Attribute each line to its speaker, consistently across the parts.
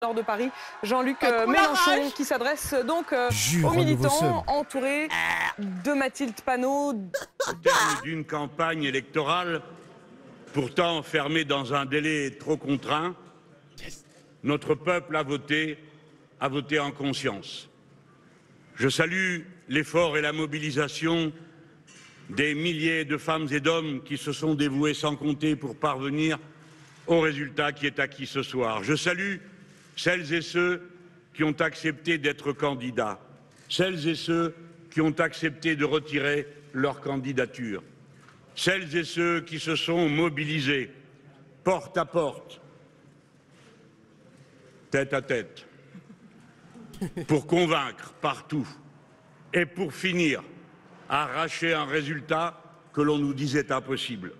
Speaker 1: Nord de Paris, Jean-Luc Mélenchon, qui s'adresse donc aux militants entourés de Mathilde Panot.
Speaker 2: Au terme d'une campagne électorale, pourtant enfermée dans un délai trop contraint, notre peuple a voté en conscience. Je salue l'effort et la mobilisation des milliers de femmes et d'hommes qui se sont dévoués sans compter pour parvenir au résultat qui est acquis ce soir. Je salue celles et ceux qui ont accepté d'être candidats, celles et ceux qui ont accepté de retirer leur candidature, celles et ceux qui se sont mobilisés porte à porte, tête à tête, pour convaincre partout et pour finir à arracher un résultat que l'on nous disait impossible.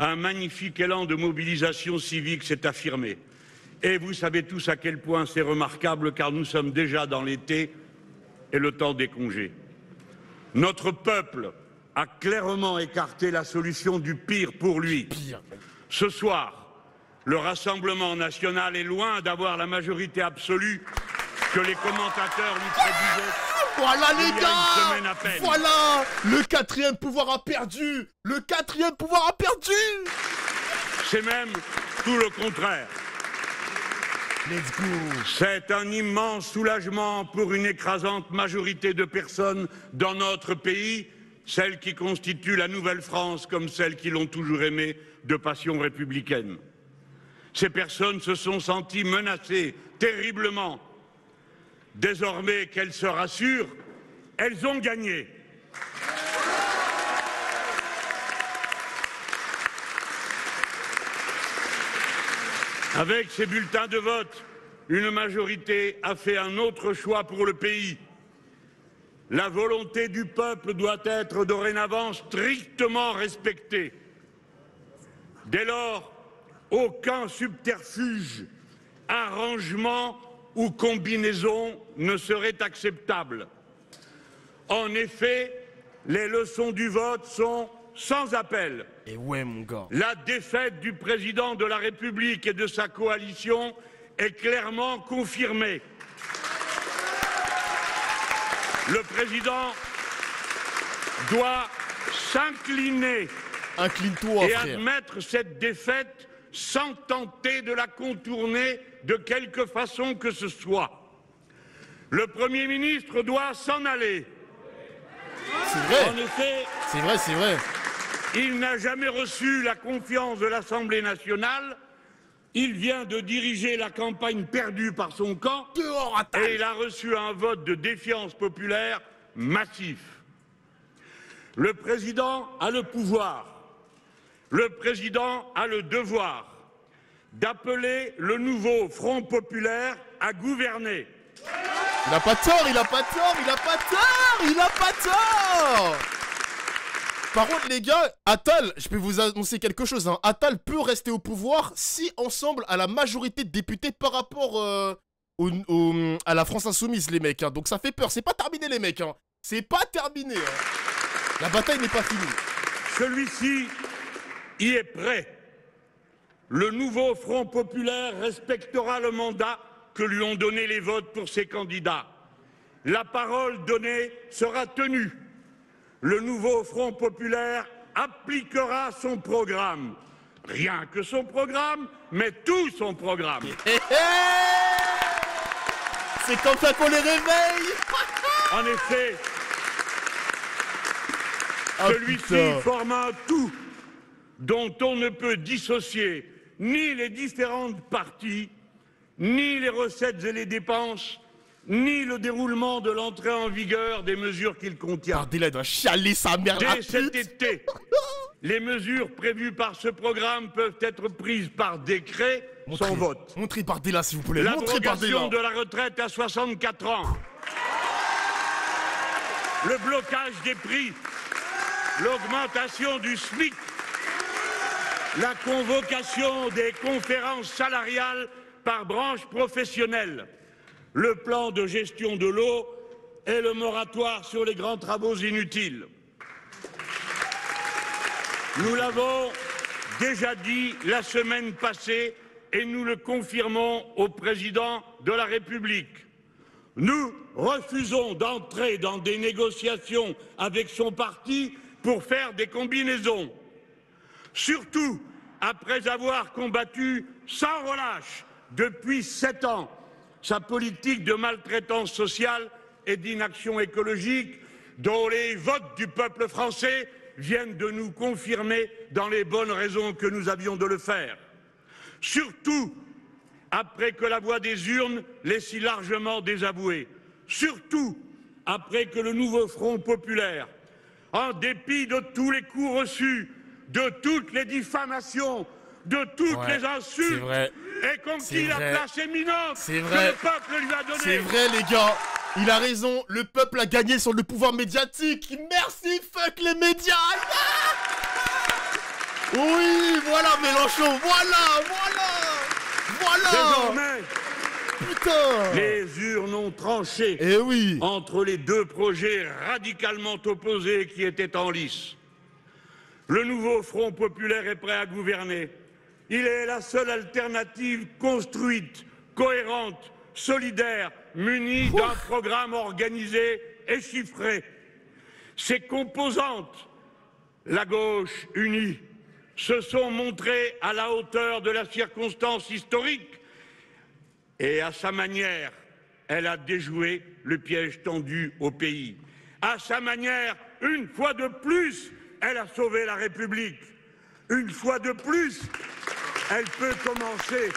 Speaker 2: Un magnifique élan de mobilisation civique s'est affirmé. Et vous savez tous à quel point c'est remarquable, car nous sommes déjà dans l'été et le temps des congés. Notre peuple a clairement écarté la solution du pire pour lui. Ce soir, le Rassemblement national est loin d'avoir la majorité absolue que les commentateurs lui prédisaient.
Speaker 3: Voilà les
Speaker 2: il y a
Speaker 3: gars,
Speaker 2: une semaine à peine.
Speaker 3: voilà, le quatrième pouvoir a perdu. Le quatrième pouvoir a perdu.
Speaker 2: C'est même tout le contraire.
Speaker 3: Let's go.
Speaker 2: C'est un immense soulagement pour une écrasante majorité de personnes dans notre pays, celles qui constituent la nouvelle France comme celles qui l'ont toujours aimée de passion républicaine. Ces personnes se sont senties menacées terriblement. Désormais qu'elles se rassurent, elles ont gagné. Avec ces bulletins de vote, une majorité a fait un autre choix pour le pays. La volonté du peuple doit être dorénavant strictement respectée. Dès lors, aucun subterfuge, arrangement ou combinaison ne serait acceptable. En effet, les leçons du vote sont sans appel.
Speaker 3: Et ouais mon gars.
Speaker 2: La défaite du président de la République et de sa coalition est clairement confirmée. Le président doit s'incliner
Speaker 3: Incline-toi,
Speaker 2: et
Speaker 3: frère.
Speaker 2: admettre cette défaite sans tenter de la contourner de quelque façon que ce soit. Le Premier ministre doit s'en aller.
Speaker 3: C'est vrai.
Speaker 2: En effet,
Speaker 3: C'est vrai, c'est vrai.
Speaker 2: il n'a jamais reçu la confiance de l'Assemblée nationale. Il vient de diriger la campagne perdue par son camp
Speaker 3: Dehors, Attal.
Speaker 2: et il a reçu un vote de défiance populaire massif. Le président a le pouvoir, le président a le devoir d'appeler le nouveau Front populaire à gouverner.
Speaker 3: Il a pas tort, il a pas tort, il a pas tort, il a pas tort. Par contre, les gars, Attal, je peux vous annoncer quelque chose. Hein. Attal peut rester au pouvoir si ensemble à la majorité de députés par rapport à la France insoumise, les mecs. Hein. Donc ça fait peur. C'est pas terminé, les mecs. Hein. C'est pas terminé. Hein. La bataille n'est pas finie.
Speaker 2: Celui-ci y est prêt. Le nouveau Front populaire respectera le mandat que lui ont donné les votes pour ses candidats. La parole donnée sera tenue. Le nouveau Front populaire appliquera son programme. Rien que son programme, mais tout son programme.
Speaker 3: C'est comme ça qu'on les réveille.
Speaker 2: En effet, celui-ci
Speaker 3: putain.
Speaker 2: forme un tout dont on ne peut dissocier ni les différentes parties, ni les recettes et les dépenses, ni le déroulement de l'entrée en vigueur des mesures qu'il contient.
Speaker 3: Bardella doit chialer sa mère la
Speaker 2: Dès cet
Speaker 3: pute.
Speaker 2: été, les mesures prévues par ce programme peuvent être prises par décret sans vote.
Speaker 3: Montrez Bardella, s'il vous plaît. Montrez Bardella.
Speaker 2: L'abrogation de la retraite à 64 ans. Le blocage des prix. L'augmentation du SMIC. La convocation des conférences salariales par branche professionnelle. Le plan de gestion de l'eau et le moratoire sur les grands travaux inutiles. Nous l'avons déjà dit la semaine passée et nous le confirmons au président de la République. Nous refusons d'entrer dans des négociations avec son parti pour faire des combinaisons. Surtout après avoir combattu sans relâche depuis 7 ans sa politique de maltraitance sociale et d'inaction écologique dont les votes du peuple français viennent de nous confirmer dans les bonnes raisons que nous avions de le faire. Surtout après que la voix des urnes l'ait si largement désavouée. Surtout après que le nouveau Front populaire, en dépit de tous les coups reçus, de toutes les diffamations, de toutes les insultes, ait conquis la place éminente que le peuple lui a donnée.
Speaker 3: C'est vrai, les gars. Il a raison, le peuple a gagné sur le pouvoir médiatique. Merci, fuck les médias. Oui, voilà Mélenchon, voilà.
Speaker 2: Désormais,
Speaker 3: putain,
Speaker 2: les urnes ont tranché entre les deux projets radicalement opposés qui étaient en lice. Le nouveau Front populaire est prêt à gouverner. Il est la seule alternative construite, cohérente, solidaire, munie d'un programme organisé et chiffré. Ses composantes, la gauche unie, se sont montrées à la hauteur de la circonstance historique et à sa manière, elle a déjoué le piège tendu au pays. À sa manière, une fois de plus, elle a sauvé la République. Une fois de plus, elle peut commencer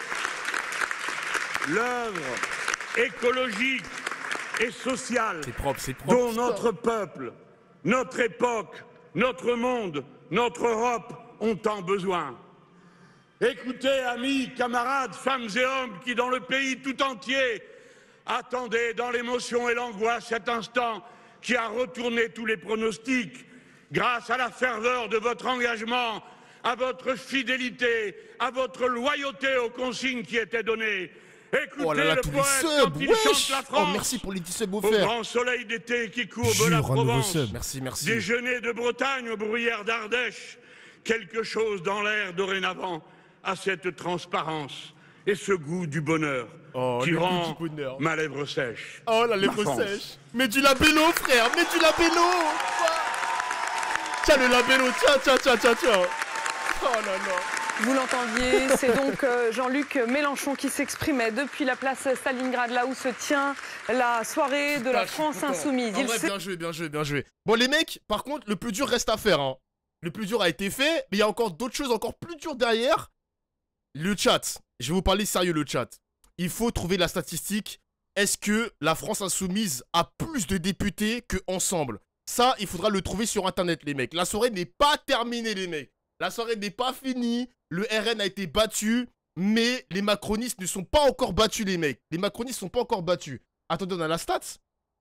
Speaker 2: l'œuvre écologique et sociale dont notre peuple, notre époque, notre monde, notre Europe ont tant besoin. Écoutez, amis, camarades, femmes et hommes qui, dans le pays tout entier, attendaient dans l'émotion et l'angoisse cet instant qui a retourné tous les pronostics, grâce à la ferveur de votre engagement, à votre fidélité, à votre loyauté aux consignes qui étaient données. Écoutez le poète quand il chante la France,
Speaker 3: merci pour les 10 subs
Speaker 2: au
Speaker 3: offerts.
Speaker 2: grand soleil d'été qui courbe la Provence,
Speaker 3: merci.
Speaker 2: déjeuner de Bretagne aux bruyères d'Ardèche, quelque chose dans l'air dorénavant à cette transparence et ce goût du bonheur qui rend ma lèvre sèche.
Speaker 3: Oh, la lèvre sèche. Mets du labello, frère, mets du labello. Tiens le labello, tiens. Oh là là.
Speaker 1: Vous l'entendiez, c'est donc Jean-Luc Mélenchon qui s'exprimait depuis la place Stalingrad, là où se tient la soirée de la France Insoumise.
Speaker 3: En vrai, bien joué. Bon, les mecs, par contre, le plus dur reste à faire. Hein. Le plus dur a été fait, mais il y a encore d'autres choses encore plus dures derrière. Le chat. Je vais vous parler sérieux, le chat. Il faut trouver la statistique. Est-ce que la France Insoumise a plus de députés que Ensemble? Ça, il faudra le trouver sur Internet, les mecs. La soirée n'est pas terminée, les mecs. La soirée n'est pas finie. Le RN a été battu, mais les macronistes ne sont pas encore battus, les mecs. Les macronistes ne sont pas encore battus. Attendez, on a la stat.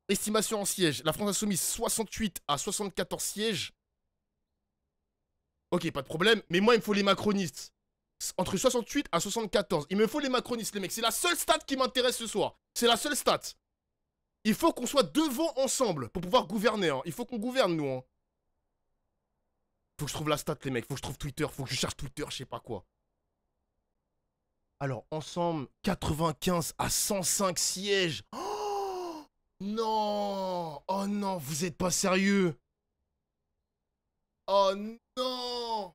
Speaker 3: Estimation en sièges. La France Insoumise, 68 à 74 sièges. Ok, pas de problème. Mais moi, il me faut les macronistes. Entre 68 à 74. Il me faut les macronistes, les mecs. C'est la seule stat qui m'intéresse ce soir. C'est la seule stat. Il faut qu'on soit devant Ensemble pour pouvoir gouverner. Hein. Il faut qu'on gouverne, nous. Hein. Faut que je trouve la stat, les mecs. Faut que je trouve Twitter. Faut que je cherche Twitter, je sais pas quoi. Alors, Ensemble, 95 à 105 sièges. Oh non. Oh non, vous êtes pas sérieux. Oh non.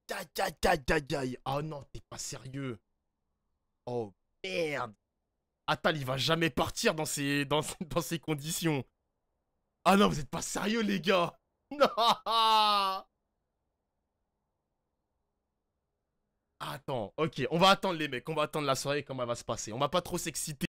Speaker 3: Aïe. Oh non, t'es pas sérieux. Oh merde. Attal, il va jamais partir dans ces conditions. Ah non, vous êtes pas sérieux, les gars. Non. Attends, ok, on va attendre les mecs. On va attendre la soirée, comment elle va se passer. On va pas trop s'exciter.